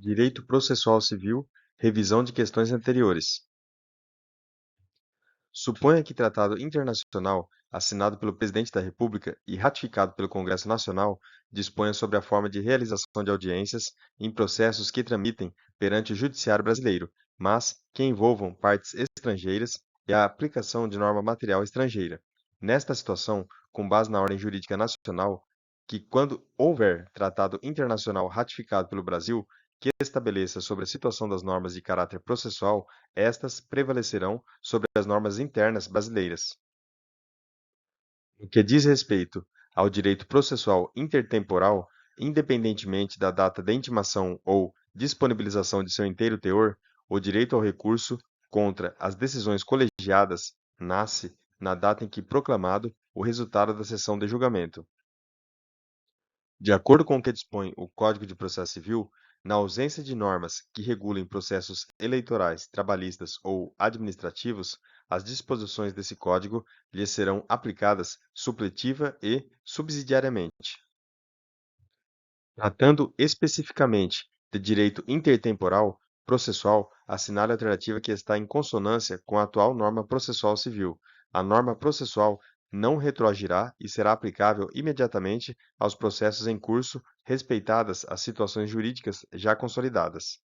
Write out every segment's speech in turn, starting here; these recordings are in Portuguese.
Direito processual civil, revisão de questões anteriores. Suponha que tratado internacional, assinado pelo Presidente da República e ratificado pelo Congresso Nacional, disponha sobre a forma de realização de audiências em processos que tramitem perante o Judiciário brasileiro, mas que envolvam partes estrangeiras e a aplicação de norma material estrangeira. Nesta situação, com base na ordem jurídica nacional, que quando houver tratado internacional ratificado pelo Brasil, que estabeleça sobre a situação das normas de caráter processual, estas prevalecerão sobre as normas internas brasileiras. No que diz respeito ao direito processual intertemporal, independentemente da data da intimação ou disponibilização de seu inteiro teor, o direito ao recurso contra as decisões colegiadas nasce na data em que proclamado o resultado da sessão de julgamento. De acordo com o que dispõe o Código de Processo Civil, na ausência de normas que regulem processos eleitorais, trabalhistas ou administrativos, as disposições desse Código lhes serão aplicadas supletiva e subsidiariamente. Tratando especificamente de direito intertemporal processual, assinale a alternativa que está em consonância com a atual norma processual civil. A norma processual não retroagirá e será aplicável imediatamente aos processos em curso, respeitadas as situações jurídicas já consolidadas.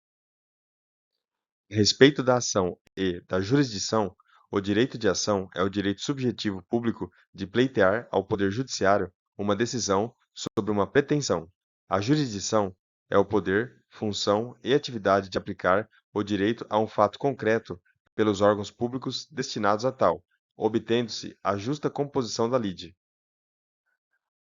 A respeito da ação e da jurisdição, o direito de ação é o direito subjetivo público de pleitear ao Poder Judiciário uma decisão sobre uma pretensão. A jurisdição é o poder, função e atividade de aplicar o direito a um fato concreto pelos órgãos públicos destinados a tal, obtendo-se a justa composição da lide.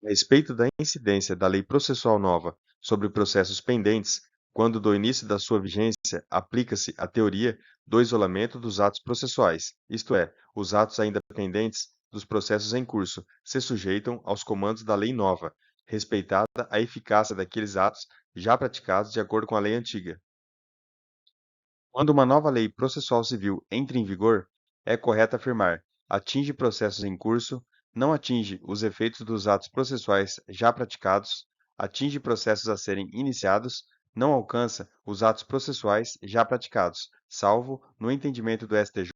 A respeito da incidência da lei processual nova sobre processos pendentes, quando do início da sua vigência, aplica-se a teoria do isolamento dos atos processuais, isto é, os atos ainda pendentes dos processos em curso se sujeitam aos comandos da lei nova, respeitada a eficácia daqueles atos já praticados de acordo com a lei antiga. Quando uma nova lei processual civil entra em vigor, é correto afirmar: atinge processos em curso, não atinge os efeitos dos atos processuais já praticados, atinge processos a serem iniciados, não alcança os atos processuais já praticados, salvo no entendimento do STJ,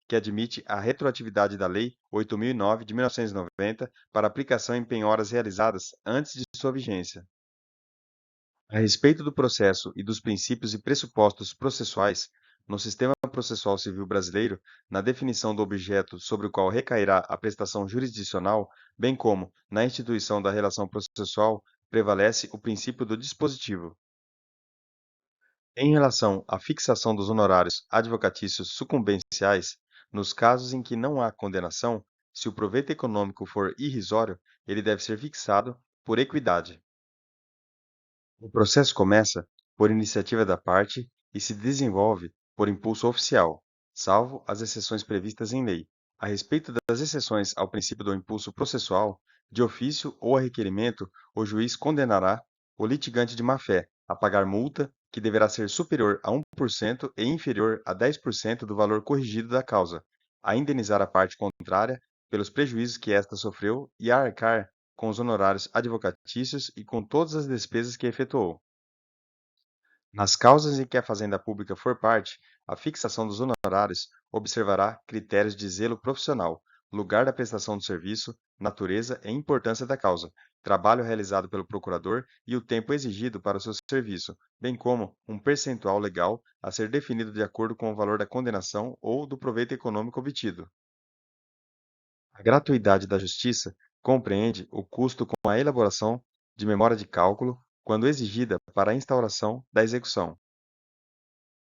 que admite a retroatividade da Lei 8.009 de 1990 para aplicação em penhoras realizadas antes de sua vigência. A respeito do processo e dos princípios e pressupostos processuais, no sistema processual civil brasileiro, na definição do objeto sobre o qual recairá a prestação jurisdicional, bem como na instituição da relação processual, prevalece o princípio do dispositivo. Em relação à fixação dos honorários advocatícios sucumbenciais, nos casos em que não há condenação, se o proveito econômico for irrisório, ele deve ser fixado por equidade. O processo começa por iniciativa da parte e se desenvolve por impulso oficial, salvo as exceções previstas em lei. A respeito das exceções ao princípio do impulso processual, de ofício ou a requerimento, o juiz condenará o litigante de má-fé a pagar multa que deverá ser superior a 1% e inferior a 10% do valor corrigido da causa, a indenizar a parte contrária pelos prejuízos que esta sofreu e a arcar com os honorários advocatícios e com todas as despesas que efetuou. Nas causas em que a Fazenda Pública for parte, a fixação dos honorários observará critérios de zelo profissional, lugar da prestação do serviço, natureza e importância da causa, trabalho realizado pelo procurador e o tempo exigido para o seu serviço, bem como um percentual legal a ser definido de acordo com o valor da condenação ou do proveito econômico obtido. A gratuidade da justiça compreende o custo com a elaboração de memória de cálculo quando exigida para a instauração da execução.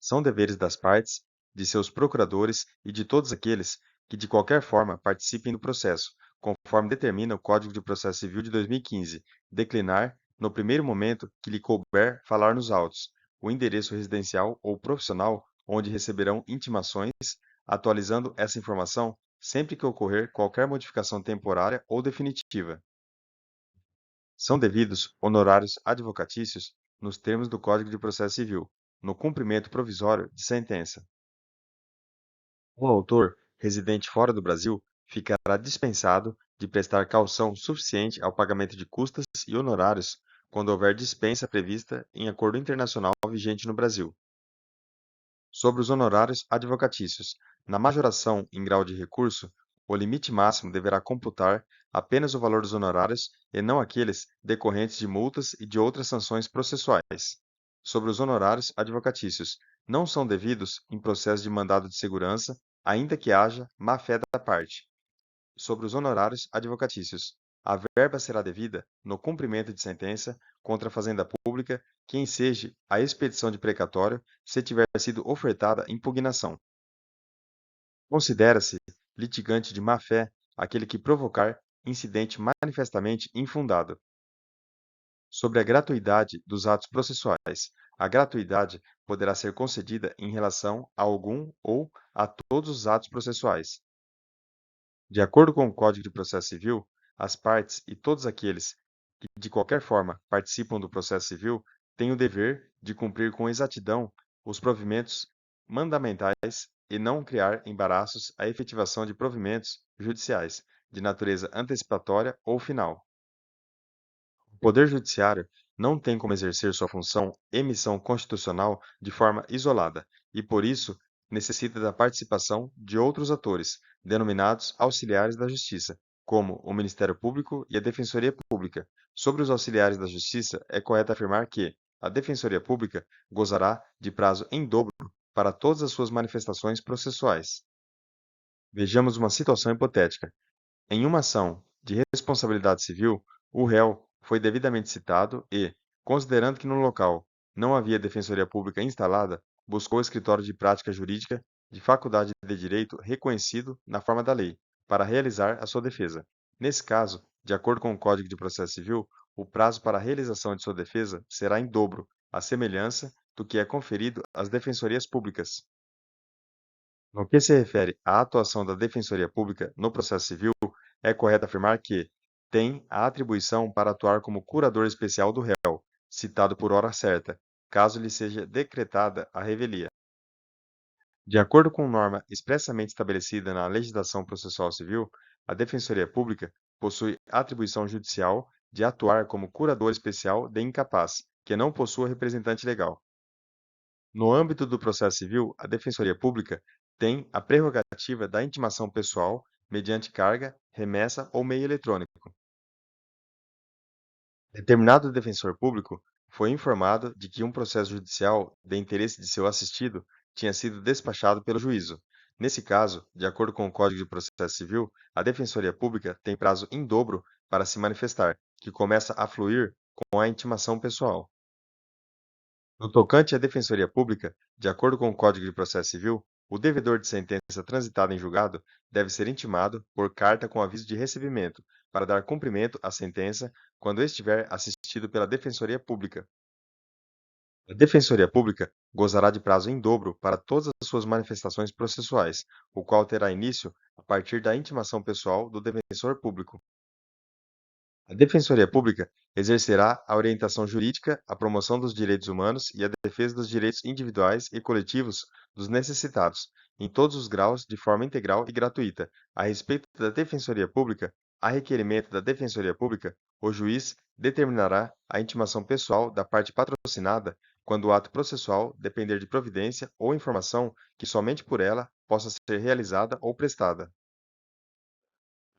São deveres das partes, de seus procuradores e de todos aqueles que de qualquer forma participem do processo, conforme determina o Código de Processo Civil de 2015, declinar, no primeiro momento que lhe couber falar nos autos, o endereço residencial ou profissional onde receberão intimações, atualizando essa informação sempre que ocorrer qualquer modificação temporária ou definitiva. São devidos honorários advocatícios nos termos do Código de Processo Civil, no cumprimento provisório de sentença. O autor, residente fora do Brasil, ficará dispensado de prestar caução suficiente ao pagamento de custas e honorários quando houver dispensa prevista em acordo internacional vigente no Brasil. Sobre os honorários advocatícios, na majoração em grau de recurso, o limite máximo deverá computar apenas o valor dos honorários e não aqueles decorrentes de multas e de outras sanções processuais. Sobre os honorários advocatícios, não são devidos em processo de mandado de segurança, ainda que haja má-fé da parte. Sobre os honorários advocatícios, a verba será devida no cumprimento de sentença contra a fazenda pública que enseje a expedição de precatório se tiver sido ofertada impugnação. Considera-se litigante de má-fé aquele que provocar incidente manifestamente infundado. Sobre a gratuidade dos atos processuais, a gratuidade poderá ser concedida em relação a algum ou a todos os atos processuais. De acordo com o Código de Processo Civil, as partes e todos aqueles que, de qualquer forma, participam do processo civil têm o dever de cumprir com exatidão os provimentos mandamentais e não criar embaraços à efetivação de provimentos judiciais, de natureza antecipatória ou final. O Poder Judiciário não tem como exercer sua função e missão constitucional de forma isolada e, por isso, necessita da participação de outros atores, denominados auxiliares da Justiça, como o Ministério Público e a Defensoria Pública. Sobre os auxiliares da Justiça, é correto afirmar que a Defensoria Pública gozará de prazo em dobro para todas as suas manifestações processuais. Vejamos uma situação hipotética. Em uma ação de responsabilidade civil, o réu foi devidamente citado e, considerando que no local não havia defensoria pública instalada, buscou o escritório de prática jurídica de faculdade de direito reconhecido na forma da lei, para realizar a sua defesa. Nesse caso, de acordo com o Código de Processo Civil, o prazo para a realização de sua defesa será em dobro, à semelhança do que é conferido às defensorias públicas. No que se refere à atuação da Defensoria Pública no processo civil, é correto afirmar que tem a atribuição para atuar como curador especial do réu, citado por hora certa, caso lhe seja decretada a revelia. De acordo com norma expressamente estabelecida na legislação processual civil, a Defensoria Pública possui atribuição judicial de atuar como curador especial de incapaz, que não possua representante legal. No âmbito do processo civil, a Defensoria Pública tem a prerrogativa da intimação pessoal mediante carga, remessa ou meio eletrônico. Determinado defensor público foi informado de que um processo judicial de interesse de seu assistido tinha sido despachado pelo juízo. Nesse caso, de acordo com o Código de Processo Civil, a Defensoria Pública tem prazo em dobro para se manifestar, que começa a fluir com a intimação pessoal. No tocante à Defensoria Pública, de acordo com o Código de Processo Civil, o devedor de sentença transitada em julgado deve ser intimado por carta com aviso de recebimento, para dar cumprimento à sentença quando estiver assistido pela Defensoria Pública. A Defensoria Pública gozará de prazo em dobro para todas as suas manifestações processuais, o qual terá início a partir da intimação pessoal do defensor público. A Defensoria Pública exercerá a orientação jurídica, a promoção dos direitos humanos e a defesa dos direitos individuais e coletivos dos necessitados, em todos os graus, de forma integral e gratuita. A respeito da Defensoria Pública, a requerimento da Defensoria Pública, o juiz determinará a intimação pessoal da parte patrocinada quando o ato processual depender de providência ou informação que somente por ela possa ser realizada ou prestada.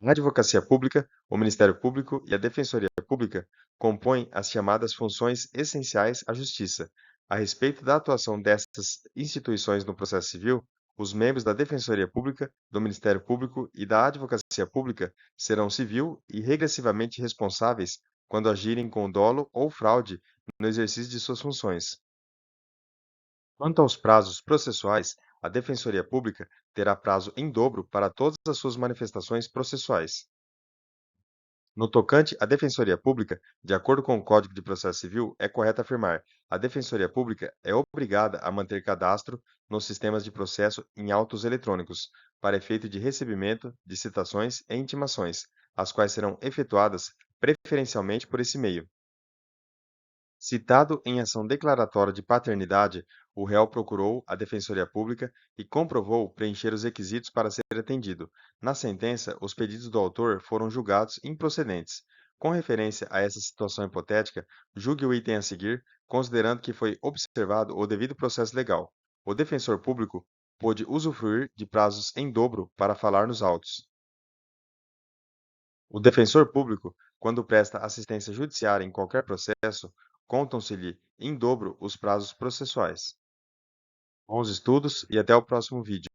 A Advocacia Pública, o Ministério Público e a Defensoria Pública compõem as chamadas funções essenciais à Justiça. A respeito da atuação dessas instituições no processo civil, os membros da Defensoria Pública, do Ministério Público e da Advocacia Pública serão civil e regressivamente responsáveis quando agirem com dolo ou fraude no exercício de suas funções. Quanto aos prazos processuais, a Defensoria Pública terá prazo em dobro para todas as suas manifestações processuais. No tocante à Defensoria Pública, de acordo com o Código de Processo Civil, é correto afirmar: a Defensoria Pública é obrigada a manter cadastro nos sistemas de processo em autos eletrônicos, para efeito de recebimento de citações e intimações, as quais serão efetuadas preferencialmente por esse meio. Citado em ação declaratória de paternidade, o réu procurou a Defensoria Pública e comprovou preencher os requisitos para ser atendido. Na sentença, os pedidos do autor foram julgados improcedentes. Com referência a essa situação hipotética, julgue o item a seguir, considerando que foi observado o devido processo legal. O defensor público pôde usufruir de prazos em dobro para falar nos autos. O defensor público, quando presta assistência judiciária em qualquer processo, contam-se-lhe em dobro os prazos processuais. Bons estudos e até o próximo vídeo.